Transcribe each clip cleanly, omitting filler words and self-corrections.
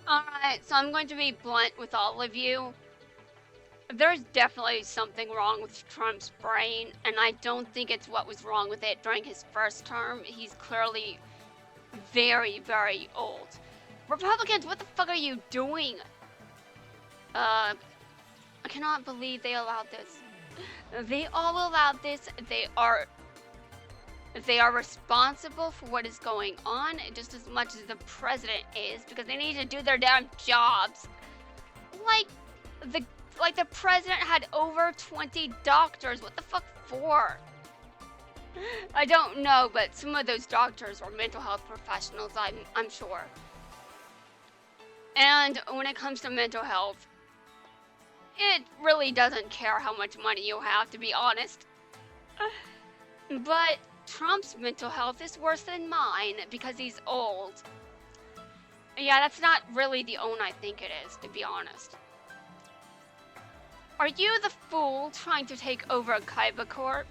Alright, so I'm going to be blunt with all of you. There's definitely something wrong with Trump's brain, and I don't think it's what was wrong with it during his first term. He's clearly very, very old. Republicans, what the fuck are you doing? I cannot believe they allowed this. They all allowed this. They are responsible for what is going on just as much as the president is, because they need to do their damn jobs. Like the president had over 20 doctors. What the fuck for? I don't know, but some of those doctors were mental health professionals, I'm sure. And when it comes to mental health, it really doesn't care how much money you have, to be honest. But Trump's mental health is worse than mine because he's old. Yeah, that's not really the own I think it is, to be honest. Are you the fool trying to take over Kaiba Corp?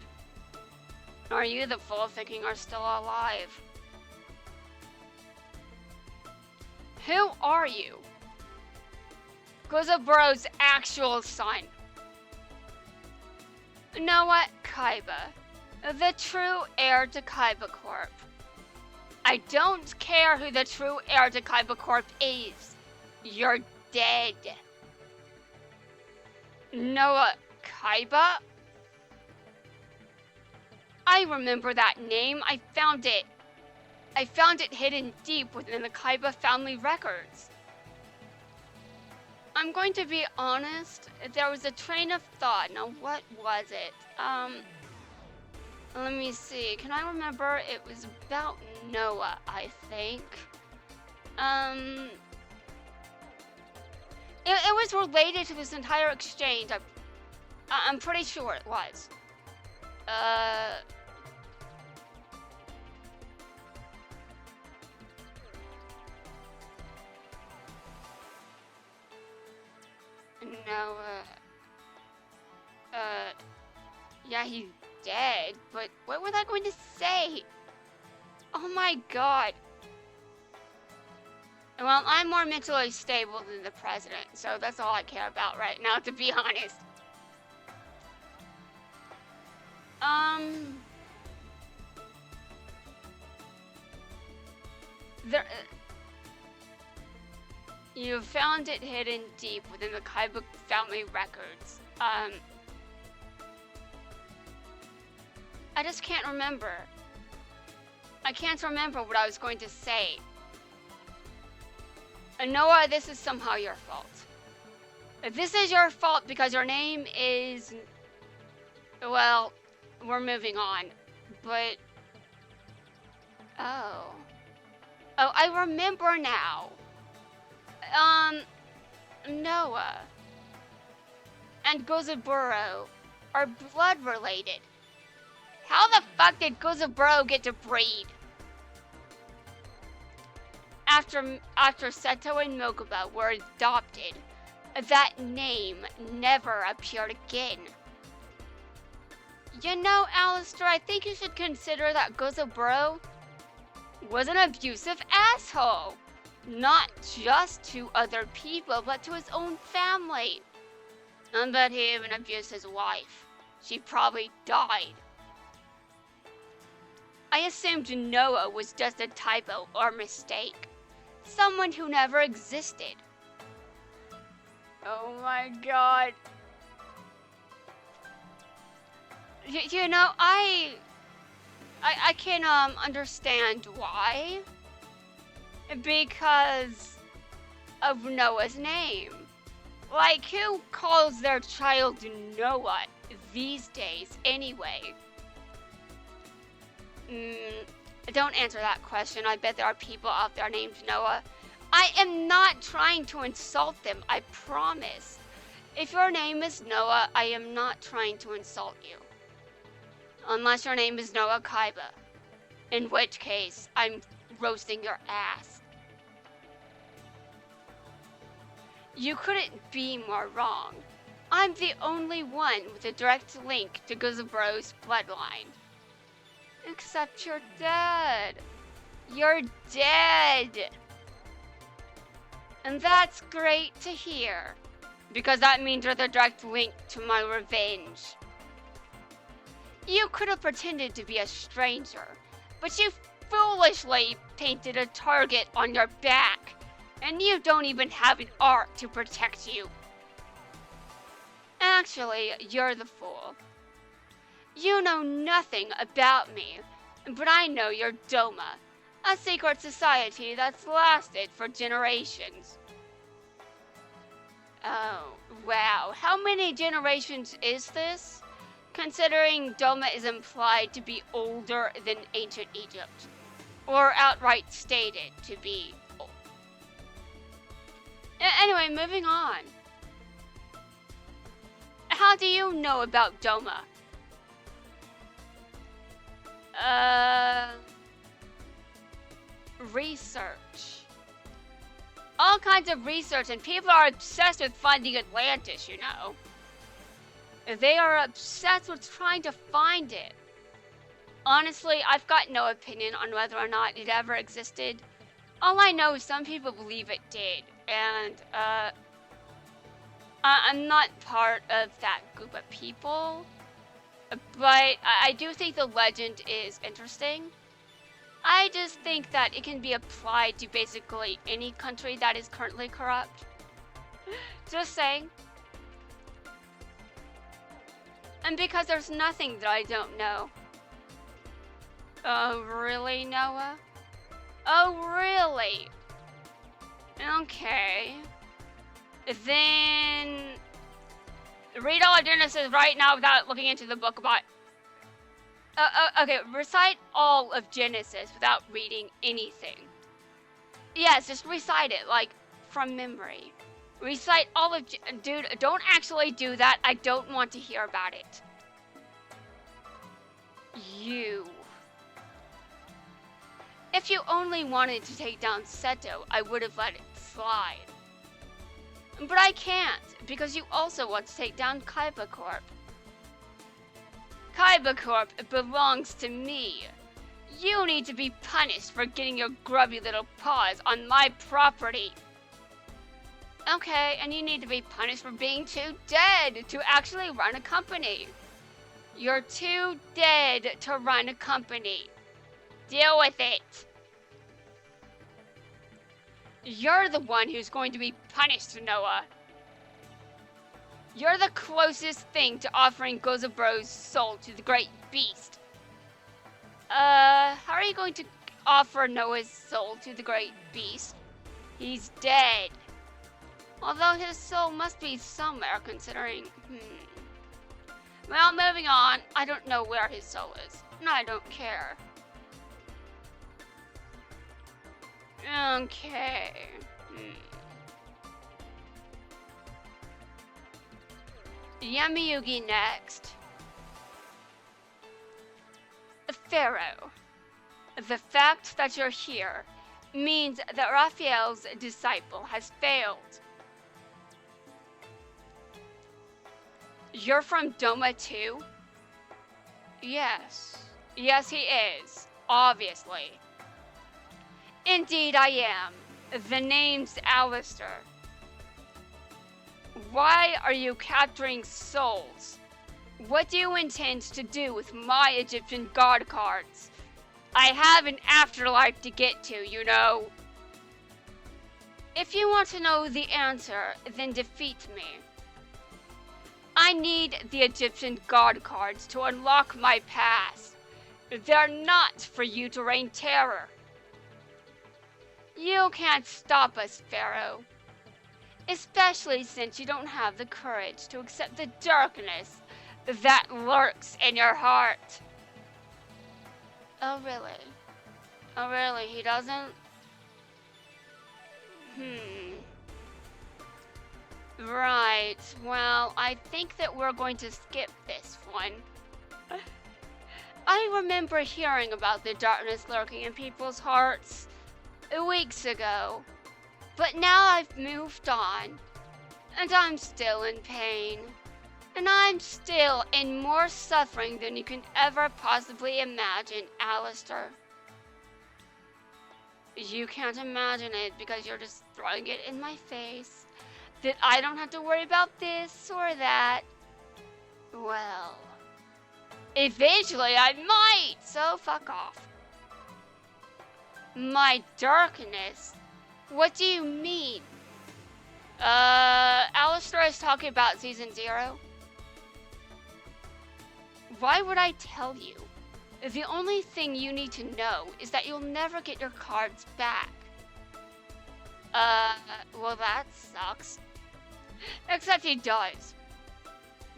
Or are you the fool thinking are still alive? Who are you? Gozaburo's actual son. Noah Kaiba, the true heir to Kaiba Corp. I don't care who the true heir to Kaiba Corp is. You're dead. Noah Kaiba? I remember that name. I found it hidden deep within the Kaiba family records. I'm going to be honest, there was a train of thought. Now, what was it? Let me see. Can I remember? It was about Noah, I think. It was related to this entire exchange. I'm pretty sure it was. Noah. Yeah, he's dead, but what was I going to say? Oh my god. Well, I'm more mentally stable than the president, so that's all I care about right now, to be honest. You found it hidden deep within the Kaiba family records. I just can't remember. I can't remember what I was going to say. Noah, this is somehow your fault. This is your fault because your name is... Well, we're moving on. But... Oh, I remember now. Noah and Gozaburo are blood related. How the fuck did Gozaburo get to breed? After Seto and Mokuba were adopted, that name never appeared again. You know, Alistair, I think you should consider that Gozaburo was an abusive asshole. Not just to other people, but to his own family. And that he even abused his wife. She probably died. I assumed Noah was just a typo or mistake. Someone who never existed. Oh my god. You know, I can understand why. Because of Noah's name. Like, who calls their child Noah these days anyway? Don't answer that question. I bet there are people out there named Noah. I am not trying to insult them, I promise. If your name is Noah, I am not trying to insult you. Unless your name is Noah Kaiba. In which case, I'm roasting your ass. You couldn't be more wrong. I'm the only one with a direct link to Gozaburo's bloodline. Except you're dead. You're dead. And that's great to hear, because that means there's a direct link to my revenge. You could have pretended to be a stranger, but you foolishly painted a target on your back, and you don't even have an arc to protect you. Actually, you're the fool. You know nothing about me, but I know you're Doma, a secret society that's lasted for generations. Oh, wow. How many generations is this? Considering Doma is implied to be older than ancient Egypt, or outright stated to be old. Anyway, moving on. How do you know about Doma? Research. All kinds of research, and people are obsessed with finding Atlantis, you know. They are obsessed with trying to find it. Honestly, I've got no opinion on whether or not it ever existed. All I know is some people believe it did, and I'm not part of that group of people, but I do think the legend is interesting. I just think that it can be applied to basically any country that is currently corrupt. Just saying. And because there's nothing that I don't know. Oh, really, Noah? Oh, really? Okay. Then read all of Genesis right now without looking into the book about... okay, recite all of Genesis without reading anything. Yes, just recite it, like, from memory. Recite all of... Dude, don't actually do that. I don't want to hear about it. You. If you only wanted to take down Seto, I would have let it slide. But I can't, because you also want to take down Kaiba Corp. Kaiba Corp belongs to me. You need to be punished for getting your grubby little paws on my property. Okay, and you need to be punished for being too dead to actually run a company. You're too dead to run a company. Deal with it. You're the one who's going to be punished, Noah. You're the closest thing to offering Gozabro's soul to the great beast. How are you going to offer Noah's soul to the great beast? He's dead. Although his soul must be somewhere, considering... Well, moving on. I don't know where his soul is. And I don't care. Okay. Yami-Yugi next. Pharaoh. The fact that you're here means that Raphael's disciple has failed. You're from Doma too? Yes. Yes, he is. Obviously. Indeed I am. The name's Alistair. Why are you capturing souls? What do you intend to do with my Egyptian god cards? I have an afterlife to get to, you know. If you want to know the answer, then defeat me. I need the Egyptian god cards to unlock my past. They're not for you to reign terror. You can't stop us, Pharaoh. Especially since you don't have the courage to accept the darkness that lurks in your heart. Oh, really? Oh, really? He doesn't? Right. Well, I think that we're going to skip this one. I remember hearing about the darkness lurking in people's hearts weeks ago. But now I've moved on, and I'm still in pain, and I'm still in more suffering than you can ever possibly imagine, Alistair. You can't imagine it because you're just throwing it in my face. That I don't have to worry about this or that. Well, eventually I might, so fuck off. My darkness? What do you mean? Alistair is talking about Season 0. Why would I tell you? The only thing you need to know is that you'll never get your cards back. Well that sucks. Except he does.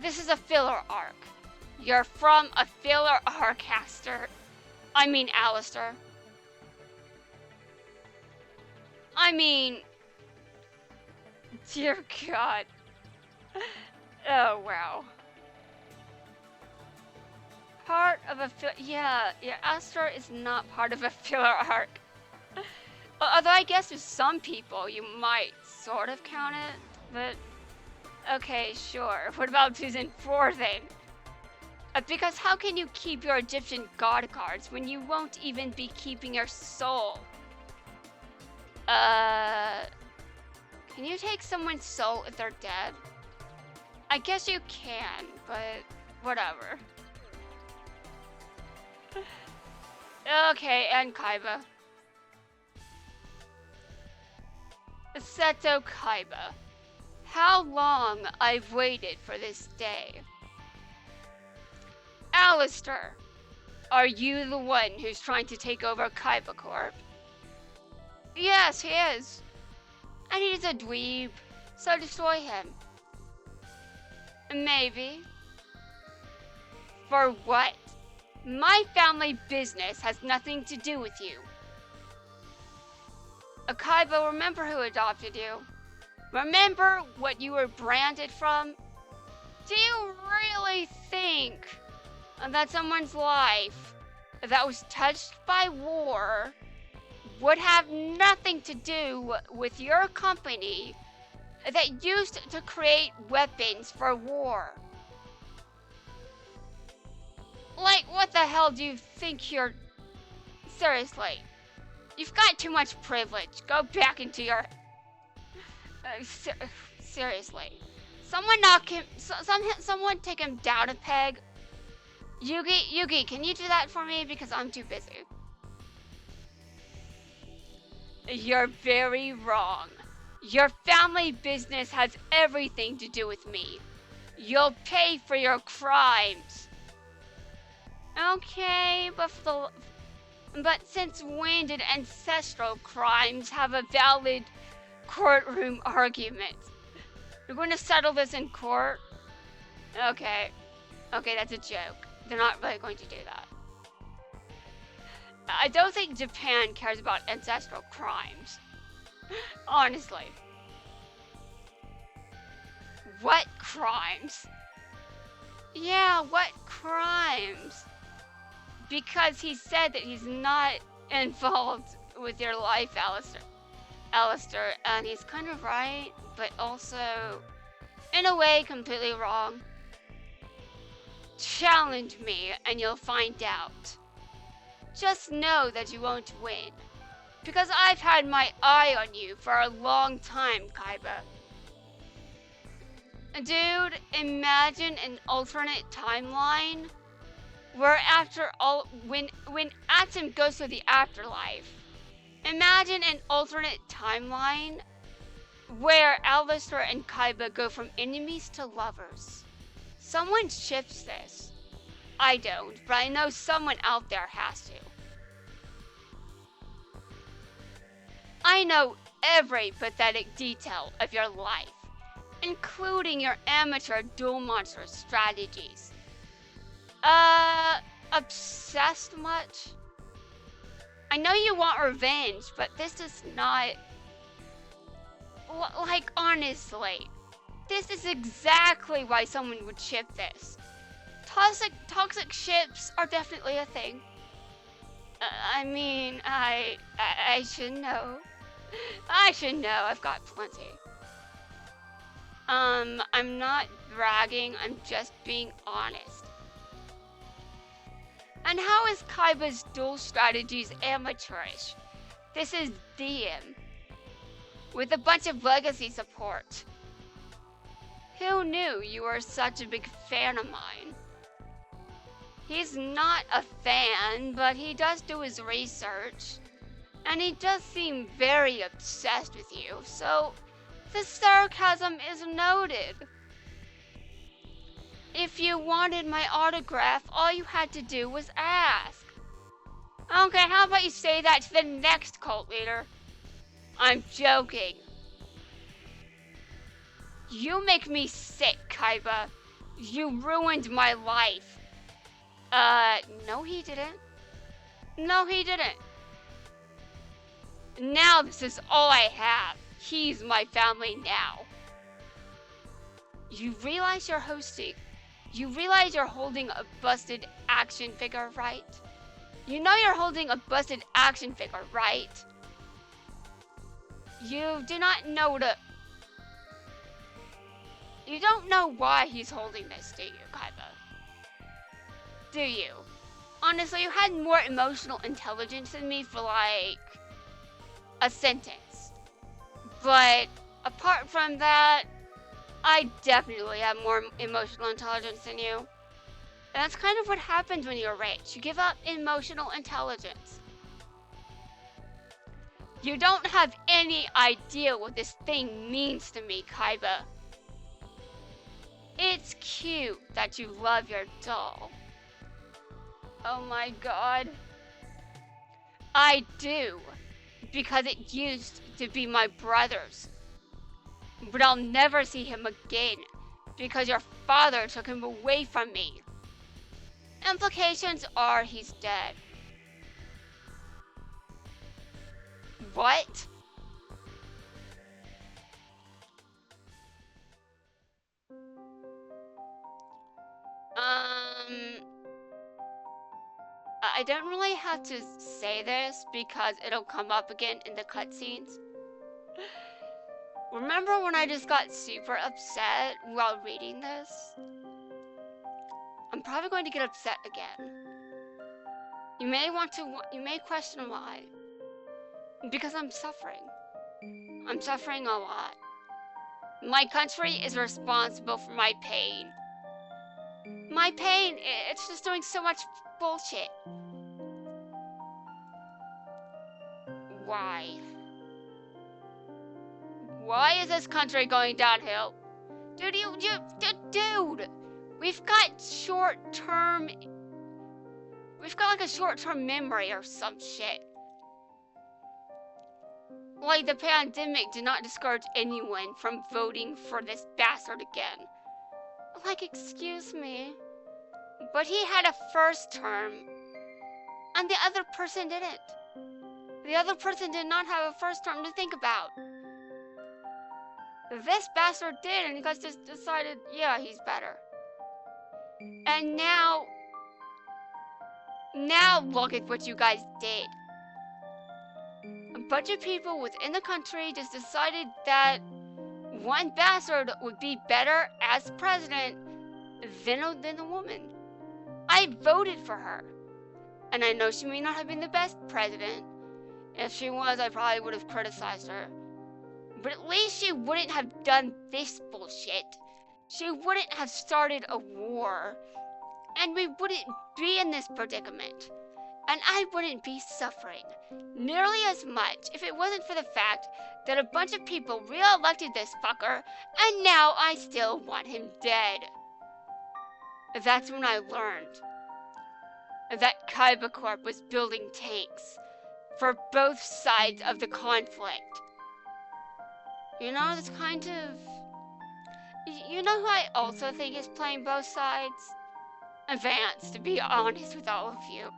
This is a filler arc. You're from a filler arc, Alistair. Dear God. Oh, wow. Part of a yeah, Alistair is not part of a filler arc. Although I guess with some people you might sort of count it, but okay, sure. What about Season 4 then? Because how can you keep your Egyptian god cards when you won't even be keeping your soul? Can you take someone's soul if they're dead? I guess you can, but whatever. Okay, and Kaiba. Seto Kaiba. How long I've waited for this day. Alistair, are you the one who's trying to take over Kaiba Corp? Yes, he is. And he's a dweeb, so destroy him. Maybe. For what? My family business has nothing to do with you. Kaiba, remember who adopted you? Remember what you were branded from? Do you really think that someone's life that was touched by war would have nothing to do with your company that used to create weapons for war? Like, what the hell do you think you're... Seriously. You've got too much privilege. Go back into your... seriously. Someone knock him... someone take him down a peg. Yugi, can you do that for me? Because I'm too busy. You're very wrong. Your family business has everything to do with me. You'll pay for your crimes. Okay, but since when did ancestral crimes have a valid courtroom argument? You're going to settle this in court? Okay, that's a joke. They're not really going to do that. I don't think Japan cares about ancestral crimes. Honestly. What crimes? Yeah, what crimes? Because he said that he's not involved with your life, Alistair, and he's kind of right, but also, in a way, completely wrong. Challenge me, and you'll find out. Just know that you won't win, because I've had my eye on you for a long time, Kaiba. Dude, imagine an alternate timeline where when Atom goes to the afterlife, imagine an alternate timeline where Alistair and Kaiba go from enemies to lovers. Someone ships this. I don't, but I know someone out there has to. I know every pathetic detail of your life, including your amateur duel monster strategies. Obsessed much? I know you want revenge, but this is not... Like, honestly, this is exactly why someone would ship this. Toxic ships are definitely a thing. I should know. I should know, I've got plenty. I'm not bragging, I'm just being honest. And how is Kaiba's duel strategies amateurish? This is DM with a bunch of legacy support. Who knew you were such a big fan of mine? He's not a fan, but he does do his research. And he does seem very obsessed with you, so the sarcasm is noted. If you wanted my autograph, all you had to do was ask. Okay, how about you say that to the next cult leader? I'm joking. You make me sick, Kaiba. You ruined my life. No he didn't. No he didn't. Now this is all I have. He's my family now. You realize you're holding a busted action figure, right? You know you're holding a busted action figure, right? You do not know You don't know why he's holding this, do you, Kaiba? Do you? Honestly, you had more emotional intelligence than me for like a sentence. But apart from that, I definitely have more emotional intelligence than you. And that's kind of what happens when you're rich. You give up emotional intelligence. You don't have any idea what this thing means to me, Kaiba. It's cute that you love your doll. Oh my god. I do. Because it used to be my brother's. But I'll never see him again. Because your father took him away from me. Implications are he's dead. What? I don't really have to say this because it'll come up again in the cutscenes. Remember when I just got super upset while reading this? I'm probably going to get upset again. You may question why. Because I'm suffering. I'm suffering a lot. My country is responsible for my pain. My pain, it's just doing so much bullshit. Why? Why is this country going downhill? Dude, dude! We've got like a short-term memory or some shit. Like the pandemic did not discourage anyone from voting for this bastard again. Like, excuse me. But he had a first term, and the other person didn't. The other person did not have a first term to think about. This bastard did, and you guys just decided, yeah, he's better. And now look at what you guys did. A bunch of people within the country just decided that one bastard would be better as president than a woman. I voted for her. And I know she may not have been the best president. If she was, I probably would have criticized her. But at least she wouldn't have done this bullshit. She wouldn't have started a war. And we wouldn't be in this predicament. And I wouldn't be suffering nearly as much if it wasn't for the fact that a bunch of people re-elected this fucker, and now I still want him dead. That's when I learned that Kaiba Corp was building tanks for both sides of the conflict. You know, it's kind of... You know who I also think is playing both sides? Vance, to be honest with all of you.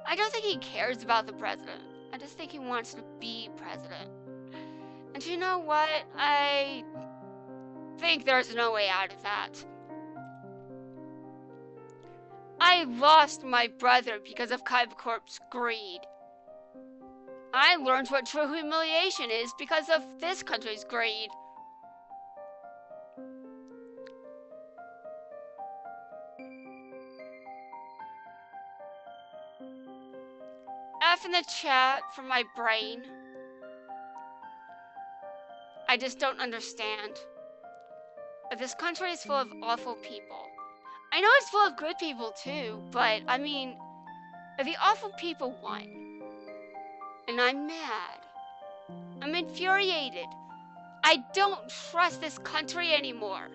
I don't think he cares about the president. I just think he wants to be president. And you know what? I think there's no way out of that. I lost my brother because of Kaiba Corp's greed. I learned what true humiliation is because of this country's greed. stuff in the chat from my brain. I just don't understand. This country is full of awful people. I know it's full of good people too, but I mean, the awful people won. And I'm mad. I'm infuriated. I don't trust this country anymore.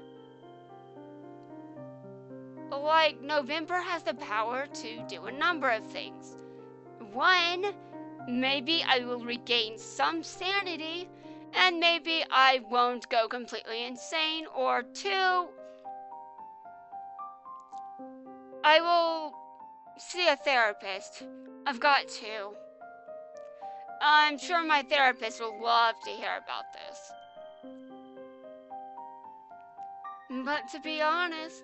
Like, November has the power to do a number of things. One, maybe I will regain some sanity, and maybe I won't go completely insane. Or two, I will see a therapist. I've got to. I'm sure my therapist will love to hear about this. But to be honest,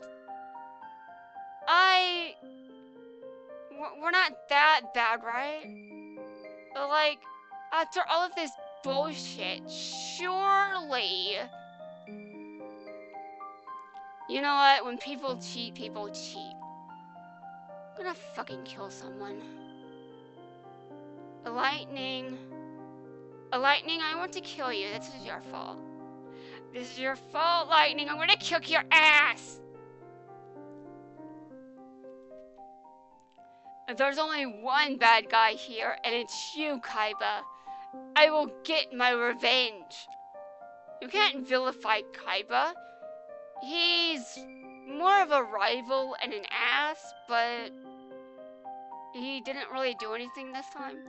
we're not that bad, right? Like, after all of this bullshit, surely. You know what? When people cheat, people cheat. I'm gonna fucking kill someone. Lightning, I want to kill you. This is your fault. This is your fault, Lightning. I'm gonna kick your ass. There's only one bad guy here, and it's you, Kaiba. I will get my revenge. You can't vilify Kaiba. He's more of a rival and an ass, but he didn't really do anything this time.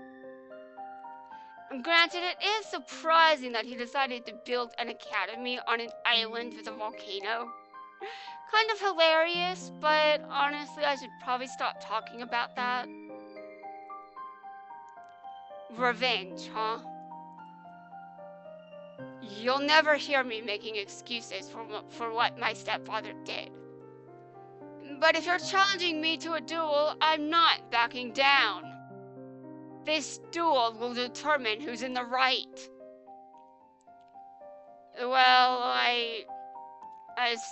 Granted, it is surprising that he decided to build an academy on an island with a volcano. Kind of hilarious, but honestly, I should probably stop talking about that. Revenge, huh? You'll never hear me making excuses for what my stepfather did. But if you're challenging me to a duel, I'm not backing down. This duel will determine who's in the right. Well, I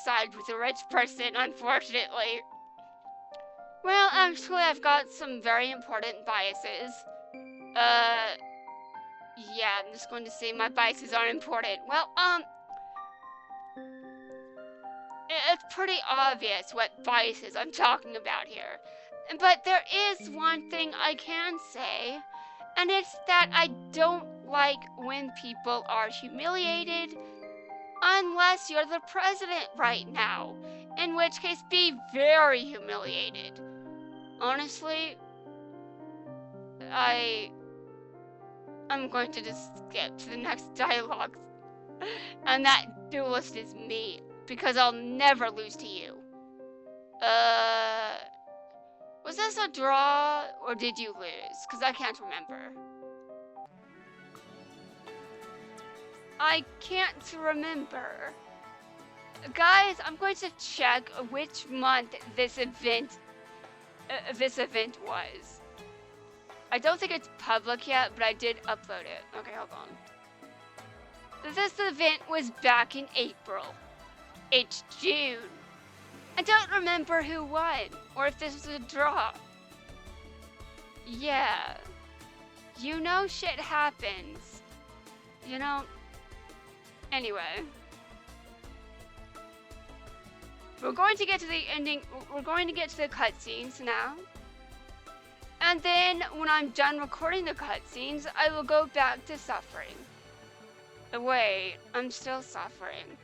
side with the rich person, unfortunately. Well, actually, I've got some very important biases. Yeah, I'm just going to say my biases aren't important. Well, it's pretty obvious what biases I'm talking about here. But there is one thing I can say, and it's that I don't like when people are humiliated, unless you're the president right now, in which case be very humiliated. Honestly, I'm going to just skip to the next dialogue, and that duelist is me, because I'll never lose to you. Was this a draw, or did you lose? Because I can't remember. I can't remember. Guys, I'm going to check which month this event was. I don't think it's public yet, but I did upload it. Okay, hold on. This event was back in April. It's June. I don't remember who won, or if this was a draw. Yeah. You know shit happens. You know? Anyway. We're going to get to the ending, we're going to get to the cutscenes now. And then, when I'm done recording the cutscenes, I will go back to suffering. Wait, I'm still suffering.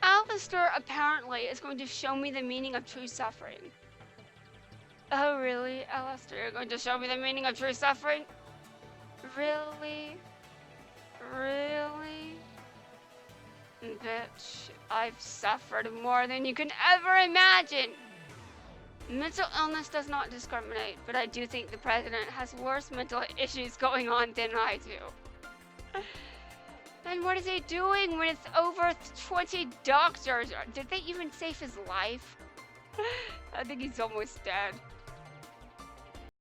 Alistair apparently is going to show me the meaning of true suffering. Oh really, Alistair, you're going to show me the meaning of true suffering? Really? Really? Bitch, I've suffered more than you can ever imagine. Mental illness does not discriminate, but I do think the president has worse mental issues going on than I do. And what is he doing with over 20 doctors? Did they even save his life? I think he's almost dead.